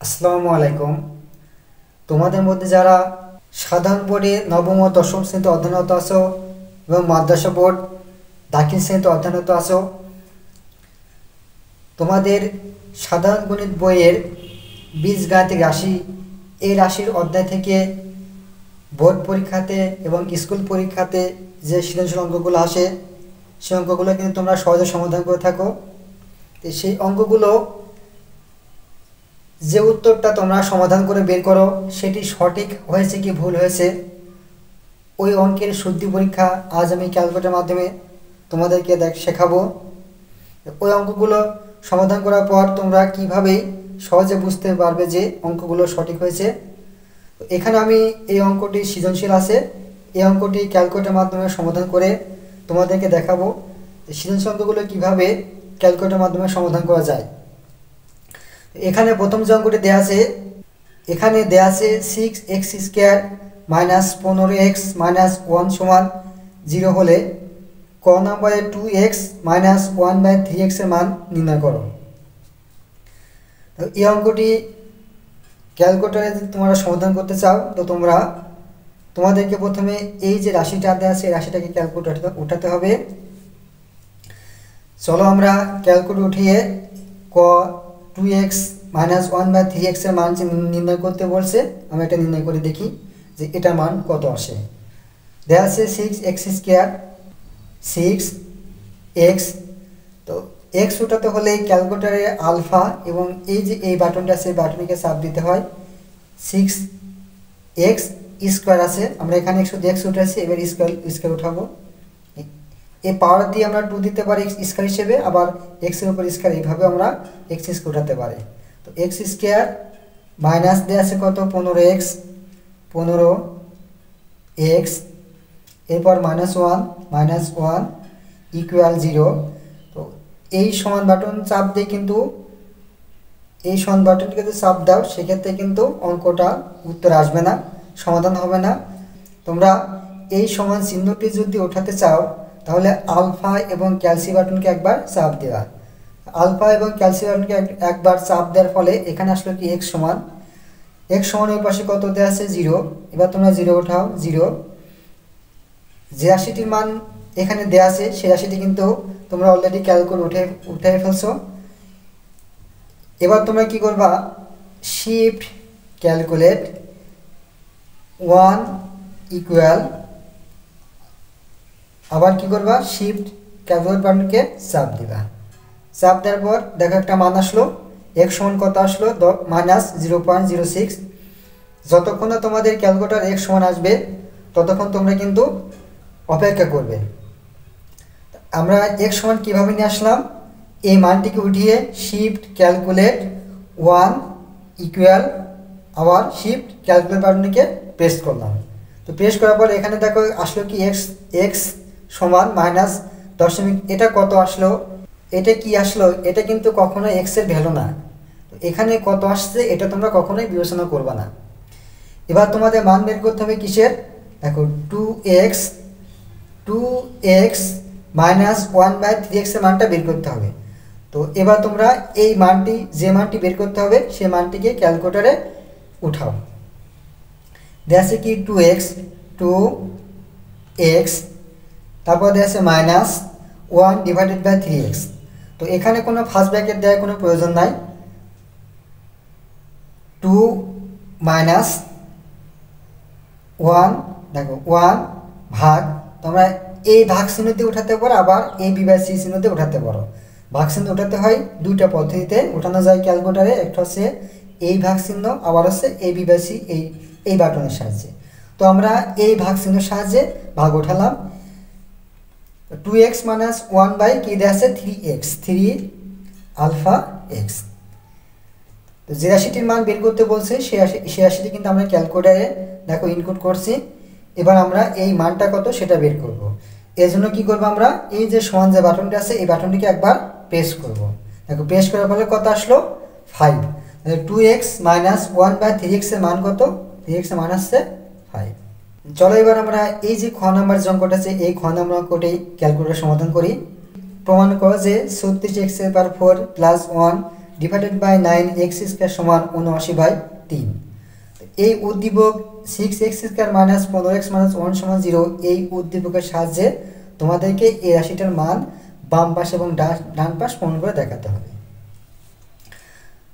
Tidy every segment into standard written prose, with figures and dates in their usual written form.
আসসালামু আলাইকুম। তোমাদের মধ্যে যারা সাধারণ বোর্ডে নবম ও দশম শ্রেণীতে অধ্যয়নরত আছো এবং মাদ্রাসা বোর্ড দাখিল শ্রেণীতে অধ্যয়নরত আছো, তোমাদের সাধারণ গণিত বইয়ের বীজগাণিতিক রাশি এই রাশির অধ্যায় থেকে বোর্ড পরীক্ষাতে এবং স্কুল পরীক্ষাতে যে সৃজনশীল অঙ্কগুলো আসে সেই অঙ্কগুলো কিন্তু তোমরা সহজে সমাধান করে থাকো। সেই অঙ্কগুলো যে উত্তরটা তোমরা সমাধান করে বের করো সেটি সঠিক হয়েছে কি ভুল হয়েছে, ওই অঙ্কের শুদ্ধি পরীক্ষা আজ আমি ক্যালকুলেটরের মাধ্যমে তোমাদেরকে শেখাবো। ওই অঙ্কগুলো সমাধান করার পর তোমরা কিভাবে সহজে বুঝতে পারবে যে অঙ্কগুলো সঠিক হয়েছে। এখানে আমি এই অঙ্কটি সৃজনশীল আছে, এই অঙ্কটি ক্যালকুলেটরের মাধ্যমে সমাধান করে তোমাদেরকে দেখাবো সৃজনশীল অঙ্কগুলো কীভাবে ক্যালকুলেটরের মাধ্যমে সমাধান করা যায়। এখানে প্রথম যে অঙ্কটি দেওয়া আছে, এখানে দেওয়া আছে 6x² - 15x - 1 = 0 হলে ক নম্বরে 2x - 1/3x এর মান নির্ণয় করো। তো এই অঙ্কটি ক্যালকুলেটরে যদি তোমরা সমাধান করতে চাও তো তোমাদেরকে প্রথমে এই যে রাশিটা দেওয়া আছে এই রাশিটাকে ক্যালকুলেটরে উঠাতে হবে। চলো আমরা ক্যালকুলেটর উঠিয়ে ক 2x - 1/3x এর মান নির্ণয় করতে বলছে, আমি এটা নির্ণয় করে দেখি যে এটার মান কত আসে। দেওয়া আছে 6x², 6x, তো x উঠাতে হলে ক্যালকুলেটরে আলফা এবং এই যে এই বাটনটা আছে বাটনকে চাপ দিতে হয়। 6x² আছে, আমরা এখানে শুধু x উঠেছি, এবার স্কোয়ার উঠাবো। এই পাওয়ার দিয়ে আমরা 2 দিতে পারি স্কোয়ার হিসেবে, আবার x এর উপর স্কোয়ার এইভাবে আমরা x স্কোয়ার উঠাতে পারি। তো x² মাইনাস দেওয়া আছে কত 15x, এরপর -1 = 0। তো এই সমান বাটন চাপ দিয়ে কিন্তু এই সমান বাটনটিকে যদি চাপ দাও সেক্ষেত্রে কিন্তু অঙ্কটা উত্তর আসবে না, সমাধান হবে না। তোমরা এই সমান চিহ্নটি যদি ওঠাতে চাও তাহলে আলফা এবং ক্যালসি বাটনকে একবার চাপ দেওয়া। আলফা এবং ক্যালসি বাটনকে একবার চাপ দেওয়ার ফলে এখানে আসলো কি x সমান ওই পাশে কত দেওয়া আছে 0। এবার তোমরা 0 ওঠাও। 0 যে রাশিটির মান এখানে দেওয়া আছে সেই রাশিটি কিন্তু তোমরা অলরেডি ক্যালকুলেটর উঠে ফেলছো। এবার তোমরা কি করবা, শিফট ক্যালকুলেট 1 = আবার কি করবা, শিফট ক্যালকুলেট বাটনকে চাপ দিবা। চাপ দেওয়ার পর দেখো একটা মান আসলো, x সমান কত আসলো -0.06। যতক্ষণ না তোমাদের ক্যালকুলেটর x সমান আসবে ততক্ষণ তোমরা কিন্তু অপেক্ষা করবে। আমরা x সমান কীভাবে নিয়ে আসলাম, এই মানটিকে উঠিয়ে শিফট ক্যালকুলেট 1 = আবার শিফট ক্যালকুলেট বাটনকে প্রেস করলাম। তো প্রেস করার পর এখানে দেখো আসলো কি x সমান -0., এটা কত আসলো, এটা কি আসলো, এটা কিন্তু কখনোই x এর ভ্যালু না। তো এখানে কত আসছে এটা তোমরা কখনোই বিবেচনা করবা না। এবার তোমাদের মান বের করতে হবে কিসের, দেখো 2x - 1/3x এর মানটা বের করতে হবে। তো এবার তোমরা এই মানটি যে মানটি বের করতে হবে সেই মানটিকে ক্যালকুলেটরে উঠাও। দেওয়া আছে কি 2x, তারপর দেওয়া আছে -1/3x। তো এখানে কোনো ফার্স্ট ব্র্যাকেট দেওয়ার কোনো প্রয়োজন নাই। 2 - 1 দেখো 1 ভাগ, তোমরা এই ভাগ চিহ্নতে উঠাতে পারো, আবার এই বিভাজ্য চিহ্নতে উঠাতে পারো। ভাগ চিহ্ন উঠাতে হয় দুইটা পদ্ধতিতে উঠানো যায় ক্যালকুলেটরে, একটা হচ্ছে এই ভাগ চিহ্ন, আবার হচ্ছে এই বিভাজ্য এই বাটনের সাহায্যে। তো আমরা এই ভাগ চিহ্নের সাহায্যে ভাগ উঠালাম। 2x - 1 কি দেওয়া আছে 3x, 3 আলফা x। তো যে রাশিটির মান বের করতে বলছে সেই রাশিটি কিন্তু আমরা ক্যালকুলেটরে দেখো ইনপুট করছি। এবার আমরা এই মানটা কত সেটা বের করব। এর জন্য কি করব, আমরা এই যে সমান যে বাটনটা আছে এই বাটনটিকে একবার প্রেস করব। দেখো প্রেস করার ফলে কত আসলো 5। 2x - 1/3x এর মান কত, 3x এর মান আসছে 5। চলো এবার আমরা এই যে খ নাম্বার যে অঙ্কটা আছে এই খ নাম্বার অঙ্কটি ক্যালকুলেটরে সমাধান করি। প্রমাণ করো যে 36x/4 + 1 ডিভাইডেড বাই 9x² সমান 79/3। এই উদ্দীপক 6x² মাইনাস 15x মাইনাস 1 সমান 0 এই উদ্দীপকের সাহায্যে তোমাদেরকে এই রাশিটার মান বাম পাশ এবং ডান পাশ প্রমাণ করে দেখাতে হবে।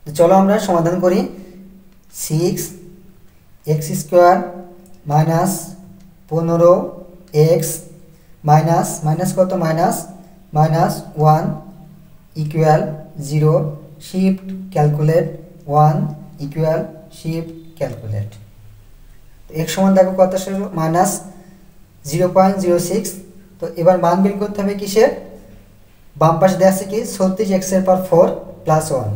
তো চলো আমরা সমাধান করি। 6x² মাইনাস 15x মাইনাস কত minus 1 equal 0 shift calculate 1 equal shift calculate. তো x সমান দেখো কত আসলে মাইনাস 0.06। তো এবার মান বের করতে হবে কিসের, বাম পাশে দেওয়া আছে কি 36x/4 প্লাস 1।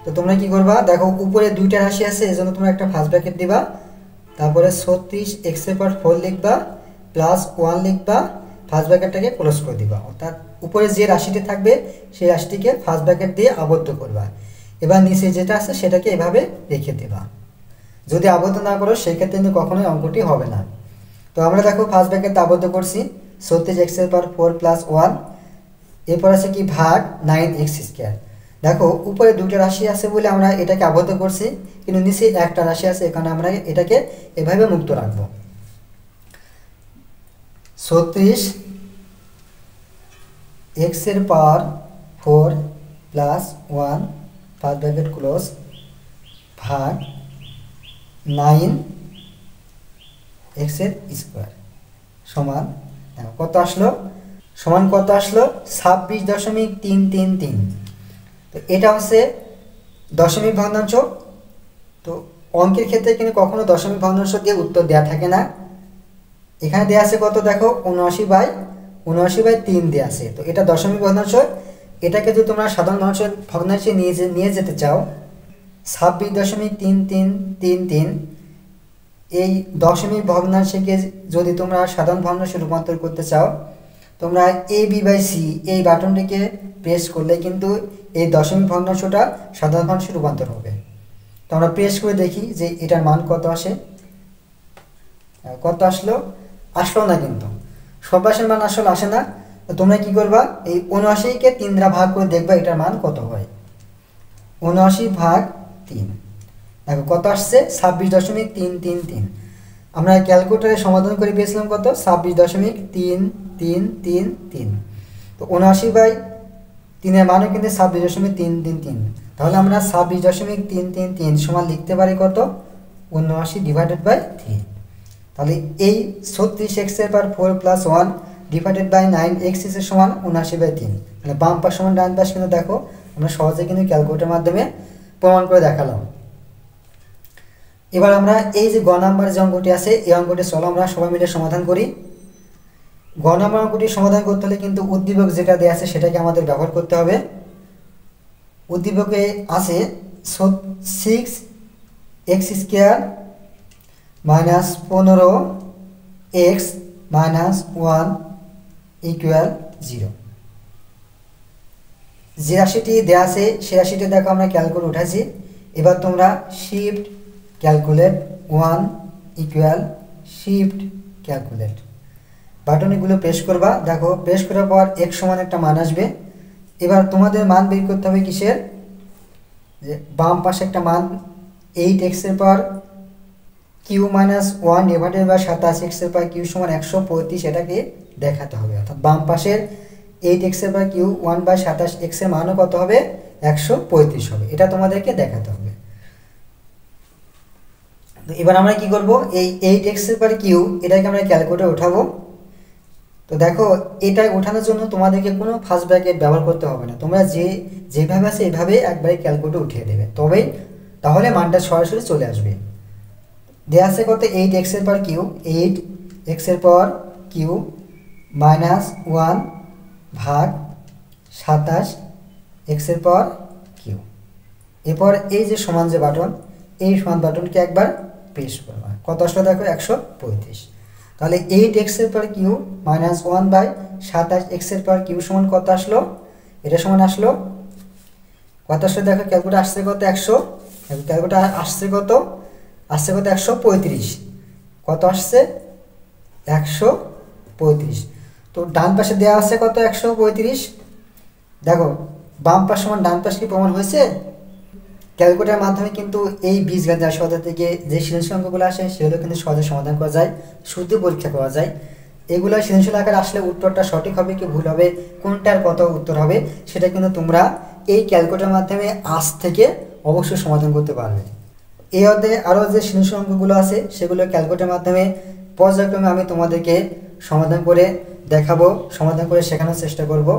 তো তোমরা কি করবা, দেখো উপরে দুইটা রাশি আছে এজন্য তোমরা একটা ফার্স্ট ব্র্যাকেট দিবা, তারপরে 36x/4 লিখবা প্লাস 1 লিখবা, ফার্স্ট ব্র্যাকেটটাকে ক্লোজ করে দিবা। অর্থাৎ উপরে যে রাশিটি থাকবে সেই রাশিটিকে ফার্স্ট ব্র্যাকেট দিয়ে আবদ্ধ করবা। এবার নিচে যেটা আছে সেটাকে এভাবে রেখে দেবা। যদি আবদ্ধ না করো সেই ক্ষেত্রে কিন্তু কখনোই অঙ্কটি হবে না। তো আমরা দেখো ফার্স্ট ব্র্যাকেট আবদ্ধ করছি 36x/4 প্লাস 1, এরপর আছে কি ভাগ 9x²। দেখো উপরে দুটো রাশি আছে বলে আমরা এটাকে আবদ্ধ করছি, কিন্তু নিচে একটা রাশি আছে এখানে আমরা এটাকে এভাবে মুক্ত রাখবো। 36x/4 plus 1 first bracket close ভাগ 9x² সমান কত আসলো, 26.333। তো এটা হচ্ছে দশমিক ভগ্নাংশ। তো অঙ্কের ক্ষেত্রে কিন্তু কখনো দশমিক ভগ্নাংশ দিয়ে উত্তর দেওয়া থাকে না। এখানে দেওয়া আছে কত দেখো 79/3 দেওয়া আছে। তো এটা দশমিক ভগ্নাংশ, এটাকে যদি তোমরা সাধারণ মানুষের ভগ্নাংশে নিয়ে যেতে চাও 26.3333, এই দশমিক ভগ্নাংশকে যদি তোমরা সাধারণ ভগ্নাংশে রূপান্তর করতে চাও তোমরা AB/C এই বাটনটিকে প্রেস করলে কিন্তু এই দশমিক ভগ্নাংশটা সাধারণ ভগ্নাংশে রূপান্তর হবে। তো আমরা প্রেস করে দেখি যে এটার মান কত আসে। কত আসলো না, কিন্তু সব রাশির মান আসলে আসে না। তো তোমরা কি করবা, এই 79কে 3 দ্বারা ভাগ করে দেখবা এটার মান কত হয়। 79/3 দেখো কত আসছে 26.333। আমরা ক্যালকুলেটরে সমাধান করে পেয়েছিলাম কত 26.3333। তো 79/3 এর মানও কিন্তু 26.333। তাহলে আমরা 26.333 সমান লিখতে পারি কত 79/3। তাহলে এই 36x/4 plus 1 divided by 9x সমান 79/3। তাহলে বাম পাশ সমান ডান পাশ কিন্তু দেখো আমরা সহজে কিন্তু ক্যালকুলেটরের মাধ্যমে প্রমাণ করে দেখালাম। এবার আমরা এই যে গ নাম্বার যে অঙ্কটি আছে এই অঙ্কটি চলো আমরা সবাই মিলে সমাধান করি। গ নাম্বার অঙ্কটি সমাধান করতে হলে কিন্তু উদ্দীপক যেটা দেওয়া আছে সেটাকে আমাদের ব্যবহার করতে হবে। উদ্দীপকে আছে 6x² minus 15x minus 1 equal 0। যে রাশিটি দেওয়া আছে সে রাশিটি দেখো আমরা ক্যালকুলেট উঠাচ্ছি। এবার তোমরা shift calculate 1 equal shift calculate বাটনগুলো প্রেস করবা। দেখো প্রেস করার পর x সমান একটা মান আসবে। এবার তোমাদের মান বের করতে হবে কিসের, যে বাম পাশে একটা মান 8x/কিউ মাইনাস 1 ডিভাইডেড বাই 27x/কিউ সমান 135 এটাকে দেখাতে হবে। অর্থাৎ বাম পাশের 8x/কিউ 1/27x এর মানও কত হবে 135 হবে, এটা তোমাদেরকে দেখাতে হবে। তো এবার আমরা কি করব, এই 8x/কিউ এটাকে আমরা ক্যালকুলেটরে উঠাবো। তো দেখো এটা ওঠানোর জন্য তোমাদেরকে কোনো ফার্স্ট ব্র্যাকেট ব্যবহার করতে হবে না, তোমরা যেভাবে আছে এইভাবে একবারে ক্যালকুলেটরে উঠিয়ে দেবে, তাহলে মানটা সরাসরি চলে আসবে। দেওয়া আছে কত 8x/কিউ 8x/কিউ মাইনাস 1 ভাগ 27x/কিউ। এরপর এই যে সমান যে বাটন এই সমান বাটনকে একবার প্রেস করবা। কত আসলো দেখো 135। তাহলে 8x/কিউ মাইনাস 1/27x/কিউ সমান কত আসলো, এটা সমান আসলো কত আসলো দেখো ক্যালকুলেটর আসছে কত 100, ক্যালকুলেটর আসছে কত 135। কত আসছে 135। তো ডান পাশে দেওয়া আছে কত 135। দেখো বাম পাশ সমান ডান পাশ কি প্রমাণ হয়েছে, ক্যালকুলেটরের মাধ্যমে কিন্তু এই বীজগণিত রাশি পদ্ধতি থেকে যে সৃজনশীল অঙ্কগুলো আসে সেগুলো কিন্তু সহজে সমাধান করা যায়, শুদ্ধ পরীক্ষা করা যায়। এগুলো সৃজনশীল আকারে আসলে উত্তরটা সঠিক হবে কি ভুল হবে, কোনটার কত উত্তর হবে, সেটা কিন্তু তোমরা এই ক্যালকুলেটরের মাধ্যমে আজ থেকে অবশ্যই সমাধান করতে পারবে। এই অধ্যায়ে আরও যে সৃজনশীল অঙ্কগুলো আছে সেগুলো ক্যালকুলেটরের মাধ্যমে পর্যায়ক্রমে আমি তোমাদেরকে সমাধান করে দেখাবো, সমাধান করে শেখানোর চেষ্টা করব।